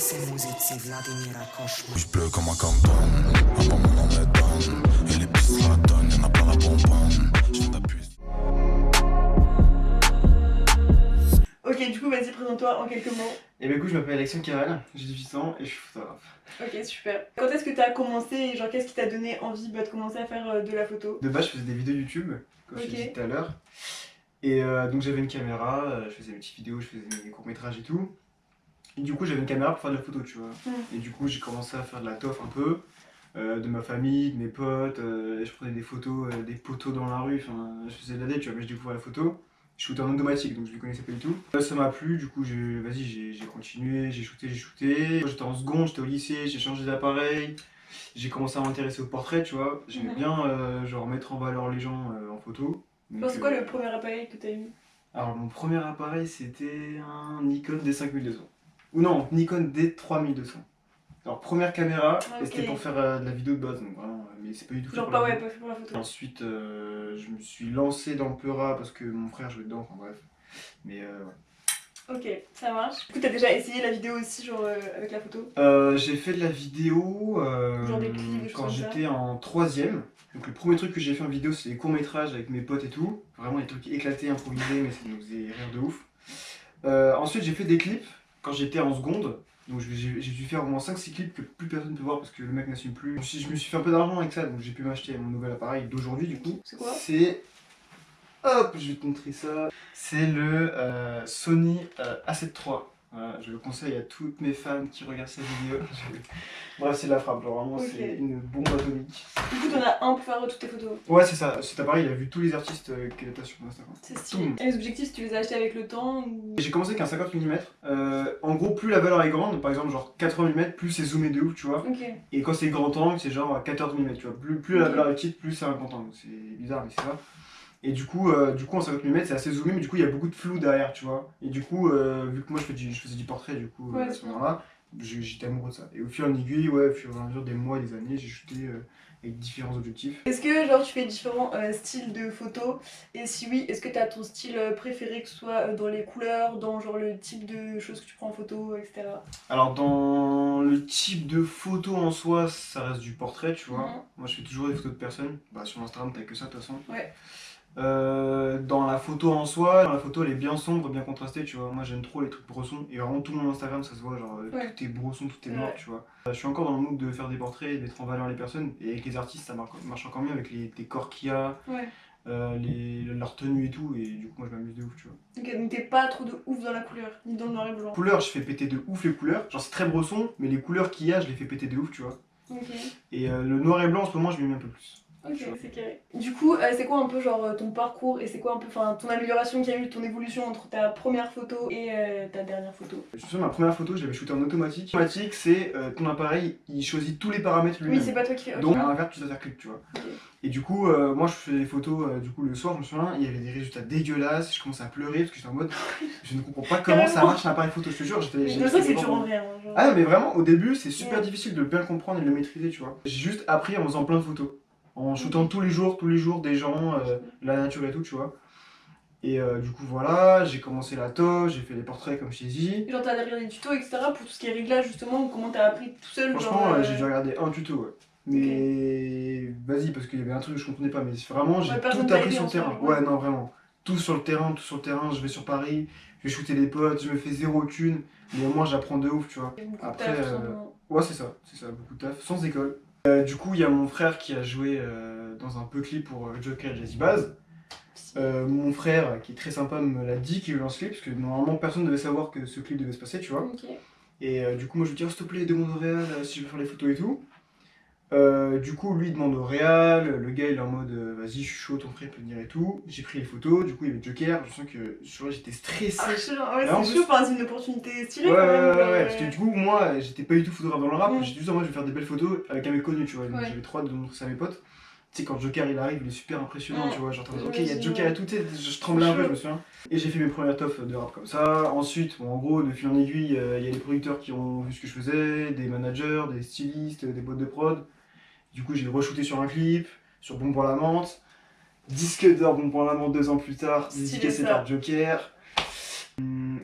se muzici Vladimira Košma. Je pleure comme un canton, un bon moment me donne. Et les pistes la donnent, y'en a plein la bonbonne. Je t'appuie. Ok, du coup, vas-y, présente-toi en quelques mots. Et du coup, je m'appelle Alexandre Carrel, j'ai 18 ans et je suis photographe. Ok, super. Quand est-ce que t'as commencé et genre qu'est-ce qui t'a donné envie de commencer à faire de la photo? De base, je faisais des vidéos YouTube, comme je Ok. t'ai dit tout à l'heure. Et donc, j'avais une caméra, je faisais mes petites vidéos, je faisais mes courts-métrages et tout. Et du coup, j'avais une caméra pour faire de la photo, tu vois. Et du coup, j'ai commencé à faire de la toffe un peu, de ma famille, de mes potes. Je prenais des photos, des poteaux dans la rue, enfin, je faisais de la dé, tu vois, mais je découvrais la photo. Je shootais en automatique, donc je ne connaissais pas du tout. Ça m'a plu, du coup, j'ai continué, j'ai shooté. Quand j'étais en seconde, j'étais au lycée, j'ai changé d'appareil. J'ai commencé à m'intéresser au portrait, tu vois. J'aimais bien genre mettre en valeur les gens en photo. Donc, Genre, c'est quoi le premier appareil que t'as eu? Alors, mon premier appareil, c'était un Nikon D5200. Ou non, Nikon D3200. Alors, première caméra, Ah, et c'était ok. pour faire de la vidéo de base, donc vraiment, mais c'est pas du tout fait Genre pour pas la ouais, vidéo. pas fait pour la photo. Ensuite, je me suis lancé dans le Peura parce que mon frère jouait dedans, enfin bref. Mais ouais. Ok, ça marche. Du coup, t'as déjà essayé la vidéo aussi, genre avec la photo? J'ai fait de la vidéo Genre des clips, des choses quand comme ça. j'étais en 3ème. Donc le premier truc que j'ai fait en vidéo, c'est des courts-métrages avec mes potes et tout. Vraiment des trucs éclatés, improvisés, mais ça nous faisait rire de ouf. Ensuite, j'ai fait des clips quand j'étais en seconde. Donc j'ai dû faire au moins 5-6 clips que plus personne ne peut voir parce que le mec n'assume plus. Je me suis fait un peu d'argent avec ça, donc j'ai pu m'acheter mon nouvel appareil d'aujourd'hui du coup. C'est quoi? C'est... Hop, je vais te montrer ça. C'est le Sony A7 III. Voilà, je le conseille à toutes mes fans qui regardent cette vidéo. Bref, c'est de la frappe, genre vraiment, Ok. c'est une bombe atomique. Du coup, t'en as un pour faire toutes tes photos. Ouais, c'est ça. Cet appareil, il a vu tous les artistes qu'il a sur Instagram. C'est stylé. Tout. Et les objectifs, tu les as achetés avec le temps ou... J'ai commencé avec un 50 mm. En gros, plus la valeur est grande, par exemple, genre 80 mm, plus c'est zoomé de ouf, tu vois. Ok. Et quand c'est grand angle, c'est genre 14 mm, tu vois. Plus la Ok. valeur est petite, plus c'est un grand angle. C'est bizarre, mais c'est ça. Et du coup, en 50 mm, c'est assez zoomé, mais du coup, il y a beaucoup de flou derrière, tu vois. Et du coup, vu que moi, je faisais du portrait, du coup, Ouais, à ce moment-là, j'étais amoureux de ça. Et au fur et à aiguille, ouais, au fur et à mesure des mois et des années, j'ai shooté avec différents objectifs. Est-ce que genre tu fais différents styles de photos? Et si oui, est-ce que t'as ton style préféré, que ce soit dans les couleurs, dans genre le type de choses que tu prends en photo, etc. Alors, dans le type de photo en soi, ça reste du portrait, tu vois. Mhm. Moi, je fais toujours des photos de personnes. Bah, sur Instagram, t'as que ça, de toute façon. Ouais. Dans la photo en soi, la photo elle est bien sombre, bien contrastée, tu vois. Moi j'aime trop les trucs brossons et vraiment tout mon Instagram ça se voit, genre Ouais. tout est brosson, tout est noir, Ouais. tu vois. Je suis encore dans le mood de faire des portraits et de mettre en valeur les personnes et avec les artistes ça marche encore mieux avec les corps qu'il y a, Ouais. leur tenue et tout, et du coup moi je m'amuse de ouf, tu vois. Ok, donc t'es pas trop de ouf dans la couleur, ni dans le noir et blanc. Couleurs, je fais péter de ouf les couleurs, genre c'est très brosson, mais les couleurs qu'il y a je les fais péter de ouf, tu vois. Ok. Et le noir et blanc en ce moment je m'y mets un peu plus. Ok, c'est carré. Du coup, c'est quoi un peu genre ton parcours et c'est quoi un peu ton amélioration qu'il y a eu, ton évolution entre ta première photo et ta dernière photo? Je me souviens, ma première photo, je l'avais shootée en automatique. L'automatique, c'est ton appareil, il choisit tous les paramètres lui-même. Oui, c'est pas toi qui fais. Donc, Ok. à l'inverse, tu dois faire clic, tu vois. Ok. Et du coup, moi, je faisais des photos du coup le soir, je me souviens, il y avait des résultats dégueulasses. Je commençais à pleurer parce que j'étais en mode, je ne comprends pas comment ça marche un appareil photo, je te jure. Mais c'est vrai que c'est dur en vrai. Hein, genre. Ah non, mais vraiment, au début, c'est super Ouais. difficile de bien le comprendre et de le maîtriser, tu vois. J'ai juste appris en faisant plein de photos. En shootant tous les jours, des gens, la nature et tout, tu vois. Et du coup, voilà, j'ai commencé la toffe, j'ai fait des portraits comme je t'ai dit. Et genre t'as regardé des tutos, etc. pour tout ce qui est réglage justement, ou comment t'as appris tout seul? Franchement, genre, j'ai dû regarder un tuto, ouais. Mais vas-y, parce qu'il y avait un truc que je comprenais pas, mais vraiment, j'ai Ouais, personne tout t'a appris aidé sur en le soi, terrain. ouais. Ouais, non, vraiment. Tout sur le terrain, je vais sur Paris, je vais shooter des potes, je me fais zéro thune, mais au moins j'apprends de ouf, tu vois. Il y a beaucoup de Après, taf, tout simplement. ouais, c'est ça, beaucoup de taf, sans école. Du coup, il y a mon frère qui a joué dans un peu clip pour Joker et Jazzy Bass. Mon frère, qui est très sympa, me l'a dit qu'il lance clip, parce que normalement personne ne devait savoir que ce clip devait se passer, tu vois. Ok. Et du coup, moi je lui dis, oh, s'il te plaît, demande au réal si je veux faire les photos et tout. Du coup, lui il demande au réal, le gars il est en mode vas-y, je suis chaud, ton frère peut venir et tout. J'ai pris les photos, du coup il y avait Joker, je sens que j'étais stressé. Ah, genre, ouais, Et en c'est plus- chaud, enfin, c'est une opportunité stylée Ouais, quand même. parce que du coup, moi j'étais pas du tout photographe dans le rap, Mm. j'étais juste en mode je vais faire des belles photos avec un mec connu, tu vois. Donc Ouais. j'avais trop hâte de montrer ça à mes potes. Tu sais, quand Joker il arrive, il est super impressionnant, Mm. tu vois. Genre, t'es en mode, ok, Ouais, il y a c'est Joker vrai. et tout, tu sais, je tremblais un peu, je me souviens. Et j'ai fait mes premières toffes de rap comme ça. Ensuite, bon, en gros, de fil en aiguille, il y a des producteurs qui ont vu ce que je faisais, des managers, des stylistes, des boîtes de prod. Du coup, j'ai re-shooté sur un clip, sur Bon pour la menthe. Disque d'or Bon pour la menthe 2 ans plus tard, Stylé, dédicacé ça. par Joker.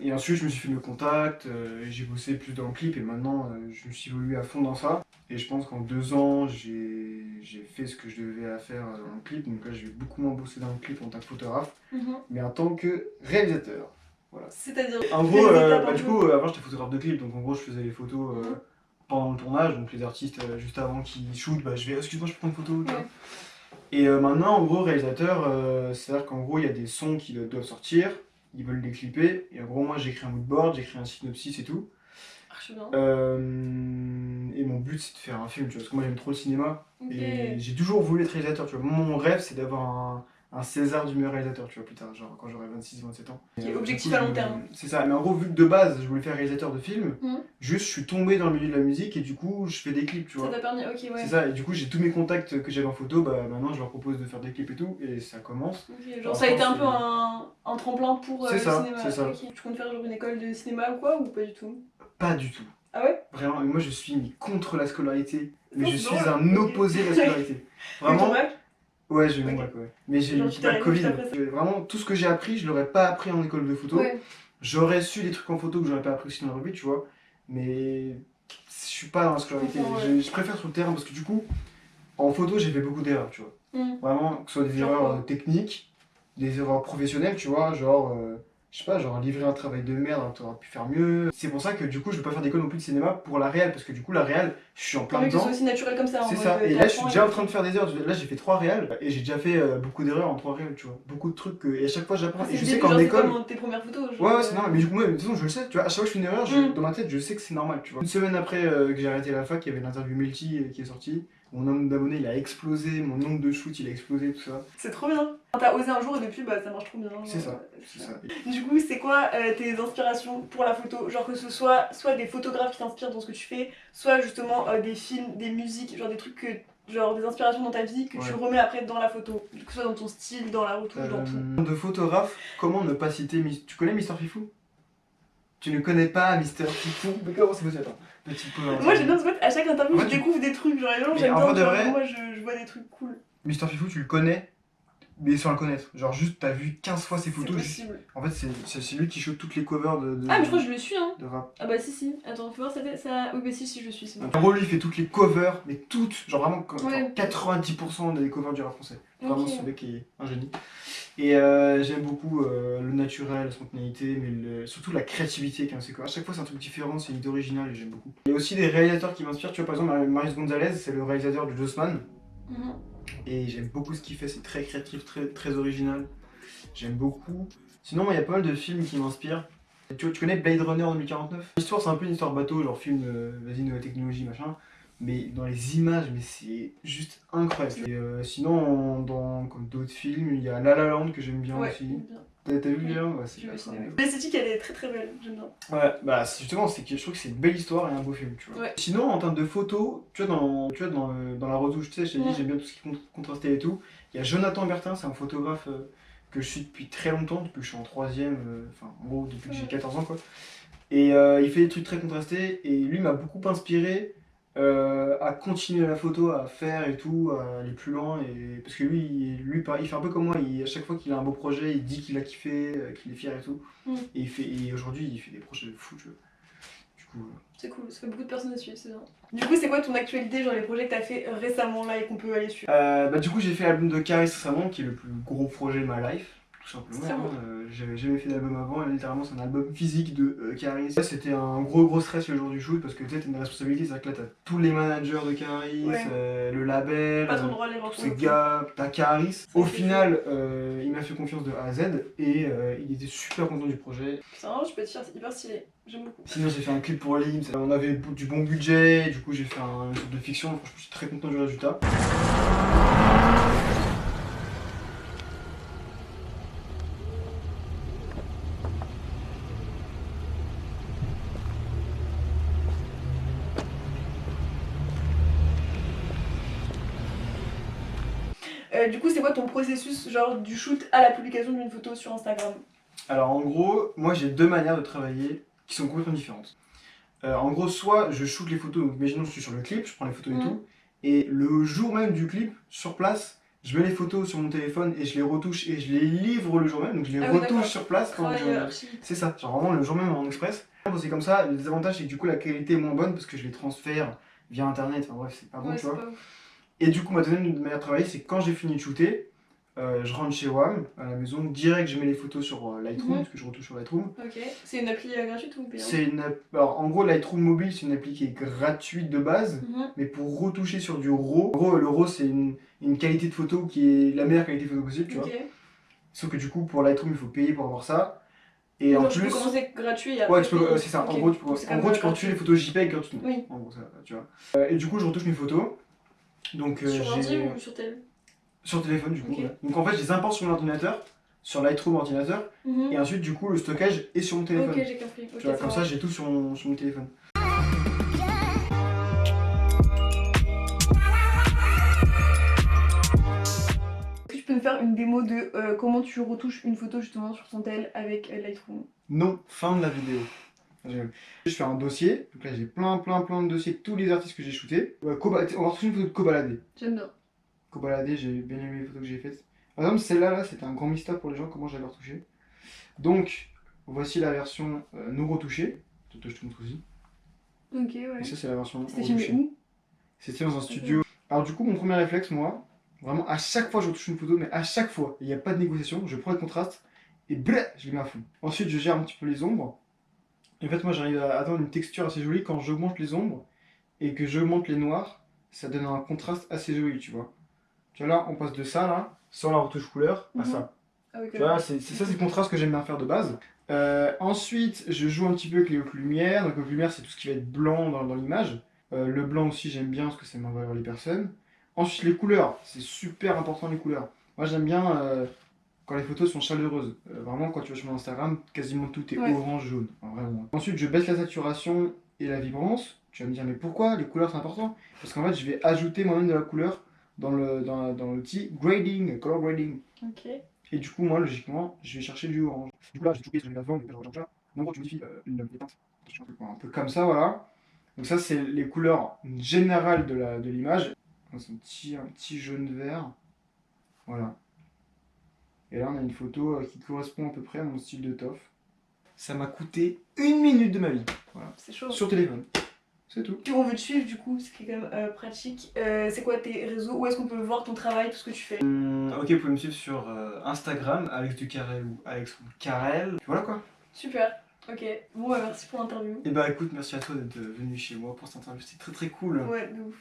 Et ensuite, je me suis fait le contact, j'ai bossé plus dans le clip et maintenant, je me suis évolué à fond dans ça. Et je pense qu'en 2 ans, j'ai fait ce que je devais à faire dans le clip. Donc là, je vais beaucoup moins bosser dans le clip en tant que photographe, mais en tant que réalisateur. Voilà. C'est-à-dire. En gros, les étapes un du peu. coup, avant j'étais photographe de clip, donc en gros je faisais les photos pendant le tournage, donc les artistes juste avant qu'ils shootent, bah je vais, excuse-moi je peux prendre une photo, tu vois. Et maintenant en gros réalisateur, c'est-à-dire qu'en gros il y a des sons qui doivent sortir, ils veulent les clipper, et en gros moi j'écris un moodboard, j'écris un synopsis et tout. Archi bien. Et mon but c'est de faire un film, tu vois, parce que moi j'aime trop le cinéma, Ok. et j'ai toujours voulu être réalisateur, tu vois. Mon rêve c'est d'avoir un César du meilleur réalisateur, tu vois, plus tard, genre quand j'aurai 26-27 ans. Qui est Du objectif coup, à long terme. C'est ça, mais en gros, vu que de base, je voulais faire réalisateur de film, Mhm. juste je suis tombé dans le milieu de la musique et du coup, je fais des clips, tu Ça vois. t'a permis, ok, ouais. C'est ça, et du coup, j'ai tous mes contacts que j'avais en photo, bah maintenant, je leur propose de faire des clips et tout, et ça commence. Ok, genre Alors, ça a été un c'est- peu un tremplin pour C'est le ça, cinéma. c'est ça. Ok. Tu comptes faire genre une école de cinéma ou quoi, ou pas du tout? Pas du tout. Ah ouais? Vraiment, mais moi, je suis mis contre la scolarité, mais Oh, je c'est suis drôle, un ok. opposé de la scolarité. Et ton Vraiment. bac? Ouais, j'ai eu mon Ok. bac, ouais. Mais j'ai Genre, eu tu pas t'es le Covid. arrêté juste après Vraiment, tout ce que j'ai appris, je l'aurais pas appris en école de photo. Ouais. J'aurais su des trucs en photo que j'aurais pas appris aussi dans la revue, tu vois. Mais je suis pas dans la scolarité. comprends, ouais. Je préfère sur le terrain parce que du coup, en photo, j'ai fait beaucoup d'erreurs, tu vois. Mhm. Vraiment, que ce soit des Genre erreurs quoi? techniques, des erreurs professionnelles, tu vois. Genre, je sais pas, genre livrer un travail de merde, hein, t'aurais pu faire mieux. C'est pour ça que du coup, je veux pas faire d'école non plus de cinéma pour la réal parce que du coup, la réal, je suis en plein Comme que ce soit dedans. aussi naturel comme ça. en C'est mode, ça, et là je suis t'apprends déjà en et train de faire des erreurs. Là j'ai fait 3 réals et j'ai déjà fait beaucoup d'erreurs en 3 réals, tu vois. Beaucoup de trucs et à chaque fois j'apprends. après, Et c'est je le sais début, qu'en genre, c'est école. comme tes premières photos. Genre, Ouais, ouais, c'est normal, mais du coup, moi, de toute façon, je le sais, tu vois. À chaque fois que je fais une erreur, dans ma tête, je sais que c'est normal, tu vois. Une semaine après que j'ai arrêté la fac, il y avait l'interview Melty qui est sortie. Mon nombre d'abonnés il a explosé, mon nombre de shoots il a explosé, tout ça. C'est trop bien. T'as osé un jour et depuis, bah ça marche trop bien. C'est genre, ça, c'est ça. Du coup, c'est quoi tes inspirations pour la photo? Genre que ce soit des photographes qui t'inspirent dans ce que tu fais, soit justement des films, des musiques, genre des trucs que. Genre des inspirations dans ta vie que tu Ouais. remets après dans la photo. Que ce soit dans ton style, dans la retouche, dans tout. De photographe, comment ne pas citer. Tu connais Mister Fifou? Tu ne connais pas Mister Fifou? Mais comment c'est possible? Attends, petit peu. Moi j'aime bien parce que à chaque interview En fait, je tu- découvre des trucs, genre les gens Mais j'aime en bien, vrai de genre, vrai- moi je vois des trucs cool. Mister Fifou, tu le connais, mais sans le connaître. Genre, juste, t'as vu 15 fois ses C'est photos. possible. En fait, c'est lui qui shoot toutes les covers de Ah mais je crois que je le suis hein. de rap. Ah bah si, attends, fais voir ça. Oui bah si je le suis, c'est bon. En gros, lui, il fait toutes les covers, mais toutes. Genre, vraiment, Ouais. genre 90% des covers du rap français. Vraiment, Ok. ce mec est un génie. Et j'aime beaucoup le naturel, la spontanéité, mais surtout la créativité. À chaque fois, c'est un truc différent, c'est une idée originale et j'aime beaucoup. Il y a aussi des réalisateurs qui m'inspirent. Tu vois, par exemple, Marius Gonzalez, c'est le réalisateur de Jossman. Mhm. Et j'aime beaucoup ce qu'il fait, c'est très créatif, très original. J'aime beaucoup. Sinon, moi, il y a pas mal de films qui m'inspirent. Tu connais Blade Runner 2049? L'histoire, c'est un peu une histoire bateau, genre film, vas-y, nouvelle technologie, machin. Mais dans les images, mais c'est juste incroyable. Et sinon, comme d'autres films, il y a La La Land que j'aime bien Ouais, aussi. j'aime bien. T'as vu bien? Ouais, c'est Je vais ça. cinéma. L'esthétique elle est très belle, j'aime bien. Ouais, bah justement, c'est que je trouve que c'est une belle histoire et un beau film, tu vois. Ouais. Sinon, en termes de photos, tu vois, dans la retouche, tu sais, je t'ai dit, j'aime bien tout ce qui est contrasté et tout. Il y a Jonathan Bertin, c'est un photographe que je suis depuis très longtemps, depuis que je suis en 3ème, enfin, en gros, depuis que j'ai 14 ans, quoi. Et il fait des trucs très contrastés, et lui m'a beaucoup inspiré à continuer la photo, à faire et tout, à aller plus loin. Parce que lui pareil, il fait un peu comme moi, à chaque fois qu'il a un beau projet, il dit qu'il a kiffé, qu'il est fier et tout. Et aujourd'hui, il fait des projets de fou, tu vois. Du coup, C'est cool, ça fait beaucoup de personnes à suivre, c'est bien. Du coup, c'est quoi ton actualité, genre les projets que t'as fait récemment là et qu'on peut aller suivre? bah, du coup, j'ai fait l'album de Caris récemment, qui est le plus gros projet de ma life. Tout simplement. C'est bon. J'avais jamais fait d'album avant, et littéralement c'est un album physique de Caris. C'était un gros stress le jour du shoot parce que tu sais, t'as une responsabilité, c'est-à-dire que là t'as tous les managers de Caris, Ouais. le label, Pas trop le droit de les tous retrouver. ces gars, t'as Caris. Ça Au fait final, il m'a fait confiance de A à Z et il était super content du projet. C'est vraiment, je peux te dire, c'est hyper stylé. J'aime beaucoup. Sinon j'ai fait un clip pour Lims, on avait du bon budget, du coup j'ai fait une sorte de fiction, franchement je suis très content du résultat. Du coup, c'est quoi ton processus, genre du shoot à la publication d'une photo sur Instagram? Alors en gros, moi j'ai 2 manières de travailler qui sont complètement différentes. En gros, soit je shoot les photos, donc imaginons que je suis sur le clip, je prends les photos et tout, et le jour même du clip, sur place, je mets les photos sur mon téléphone et je les retouche et je les livre le jour même, donc je les Ah oui, retouche d'accord. sur place quand Travail, je... archi. C'est ça, genre vraiment le jour même en express. C'est comme ça, le désavantage c'est que du coup la qualité est moins bonne parce que je les transfère via internet, enfin bref c'est pas bon Ouais, tu c'est vois. pas ouf. Et du coup ma deuxième manière de travailler c'est que quand j'ai fini de shooter, je rentre chez WAM à la maison, direct je mets les photos sur Lightroom, parce que je retouche sur Lightroom. Ok. C'est une appli gratuite ou payante? C'est une alors en gros Lightroom mobile c'est une appli qui est gratuite de base, mais pour retoucher sur du RAW, en gros le RAW c'est une qualité de photo qui est la meilleure qualité de photo possible, tu vois. Ok. Sauf que du coup pour Lightroom il faut payer pour avoir ça. Et Genre, en tu plus peux commencer gratuit et après. ouais, tu peux, c'est ça. Ok. En gros, tu peux, Donc, c'est en quand gros, même tu peux retoucher les gratuit. photos JPEG gratuitement. Oui. En gros, ça, tu vois. Et du coup, je retouche mes photos. Donc, Sur ordi j'ai ou sur tel? sur téléphone, du coup. Ok. Ouais. Donc, en fait, je les importe sur mon ordinateur, sur Lightroom ordinateur, et ensuite, du coup, le stockage est sur mon téléphone. Ok, j'ai compris. Ok, Tu vois, ça comme ça, marche. j'ai tout sur mon téléphone. Est-ce que tu peux me faire une démo de comment tu retouches une photo justement sur ton tel avec Lightroom? Non, fin de la vidéo. Je fais un dossier. Donc là, j'ai plein de dossiers de tous les artistes que j'ai shootés. On va retoucher une photo de Kobalade. J'aime bien. Kobalade, j'ai bien aimé les photos que j'ai faites. Par exemple, celle-là, là, c'était un grand mystère pour les gens, comment j'allais retoucher. Donc, voici la version non retouchée. Je te montre aussi. Ok, ouais. Et ça, c'est la version C'était filmé retouchée. où? C'était dans un studio. Alors, du coup, mon premier réflexe, moi, vraiment, à chaque fois que je retouche une photo, mais à chaque fois, il n'y a pas de négociation, je prends le contraste et bleh, je les mets à fond. Ensuite, je gère un petit peu les ombres. Et en fait, moi, j'arrive à atteindre une texture assez jolie quand j'augmente les ombres et que j'augmente les noirs. Ça donne un contraste assez joli, tu vois. Tu vois, là, on passe de ça, là, sans la retouche couleur, à ça. Ah oui, Tu vois, c'est le contraste que j'aime bien faire de base. Ensuite, je joue un petit peu avec les hautes lumières. Donc, les hautes lumières, c'est tout ce qui va être blanc dans l'image. Le blanc aussi, j'aime bien parce que ça met en valeur les personnes. Ensuite, les couleurs, c'est super important les couleurs. Moi, j'aime bien quand les photos sont chaleureuses. Vraiment, quand tu vas sur mon Instagram, quasiment tout est orange, jaune. Enfin, vraiment. Ensuite, je baisse la saturation et la vibrance. Tu vas me dire, mais pourquoi les couleurs c'est important? Parce qu'en fait, je vais ajouter moi-même de la couleur dans l'outil grading, color grading. Ok. Et du coup, moi, logiquement, je vais chercher du orange. Du coup, là, j'ai tout ce que je vais avant, donc je recherche là. En gros, tu modifies les teintes. Un peu comme ça, voilà. Donc ça, c'est les couleurs générales de l'image. C'est un petit jaune vert. Voilà. Et là, on a une photo qui correspond à peu près à mon style de toffe. Ça m'a coûté 1 minute de ma vie. Voilà. C'est chaud. Sur téléphone. C'est tout. Si on veut te suivre, du coup, ce qui est quand même pratique, c'est quoi tes réseaux? Où est-ce qu'on peut voir ton travail, tout ce que tu fais? Ok, vous pouvez me suivre sur Instagram, Alex Ducarel ou Alex Carrel. Voilà quoi. Super. Ok. Bon, bah, merci pour l'interview. Et bah écoute, merci à toi d'être venu chez moi pour cette interview. C'était très cool. Ouais, de ouf.